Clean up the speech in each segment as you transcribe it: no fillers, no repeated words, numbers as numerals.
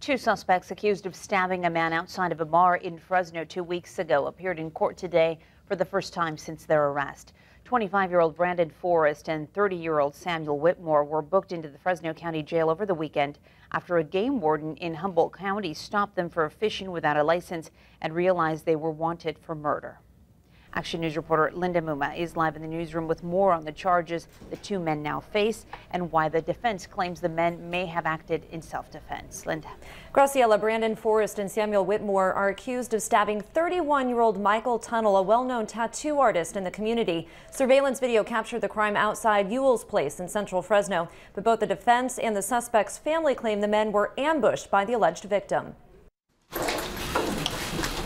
Two suspects accused of stabbing a man outside of a bar in Fresno 2 weeks ago appeared in court today for the first time since their arrest. 25-year-old Brandon Forrest and 30-year-old Samuel Whitmore were booked into the Fresno County Jail over the weekend after a game warden in Humboldt County stopped them for fishing without a license and realized they were wanted for murder. Action News reporter Linda Muma is live in the newsroom with more on the charges the two men now face and why the defense claims the men may have acted in self-defense. Linda. Graciela, Brandon Forrest and Samuel Whitmore are accused of stabbing 31-year-old Michael Tunnell, a well-known tattoo artist in the community. Surveillance video captured the crime outside Ewell's place in central Fresno, but both the defense and the suspect's family claim the men were ambushed by the alleged victim.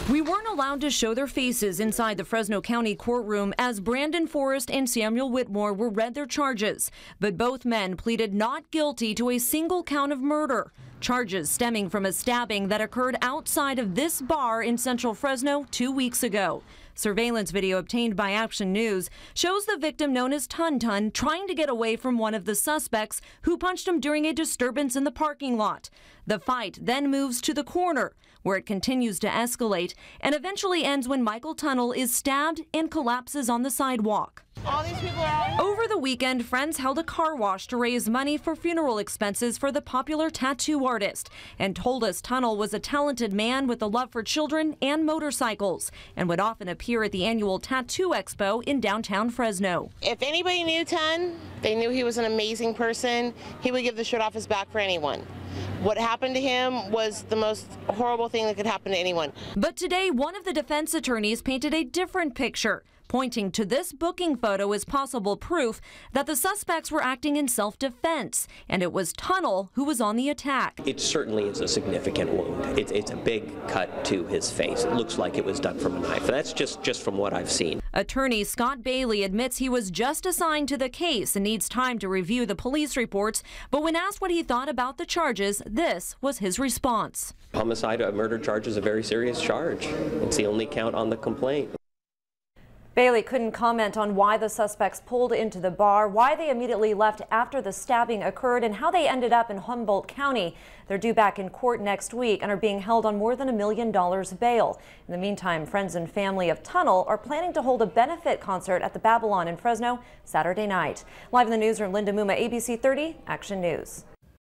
We weren't allowed to show their faces inside the Fresno County courtroom as Brandon Forrest and Samuel Whitmore were read their charges, but both men pleaded not guilty to a single count of murder. Charges stemming from a stabbing that occurred outside of this bar in central Fresno 2 weeks ago. Surveillance video obtained by Action News shows the victim, known as Tun Tun, trying to get away from one of the suspects who punched him during a disturbance in the parking lot. The fight then moves to the corner, where it continues to escalate and eventually ends when Michael Tunnell is stabbed and collapses on the sidewalk. All these people are Over the weekend, friends held a car wash to raise money for funeral expenses for the popular tattoo artist and told us Tunnell was a talented man with a love for children and motorcycles and would often appear at the annual Tattoo Expo in downtown Fresno. If anybody knew Tun, they knew he was an amazing person. He would give the shirt off his back for anyone. What happened to him was the most horrible thing that could happen to anyone. But today, one of the defense attorneys painted a different picture, pointing to this booking photo as possible proof that the suspects were acting in self-defense, and it was Tunnell who was on the attack. It certainly is a significant wound. It's a big cut to his face. It looks like it was done from a knife. That's just from what I've seen. Attorney Scott Bailey admits he was just assigned to the case and needs time to review the police reports, but when asked what he thought about the charges, this was his response. Homicide, a murder charge is a very serious charge. It's the only count on the complaint. Bailey couldn't comment on why the suspects pulled into the bar, why they immediately left after the stabbing occurred, and how they ended up in Humboldt County. They're due back in court next week and are being held on more than $1 million bail. In the meantime, friends and family of Tunnell are planning to hold a benefit concert at the Babylon in Fresno Saturday night. Live in the newsroom, Linda Muma, ABC 30 Action News.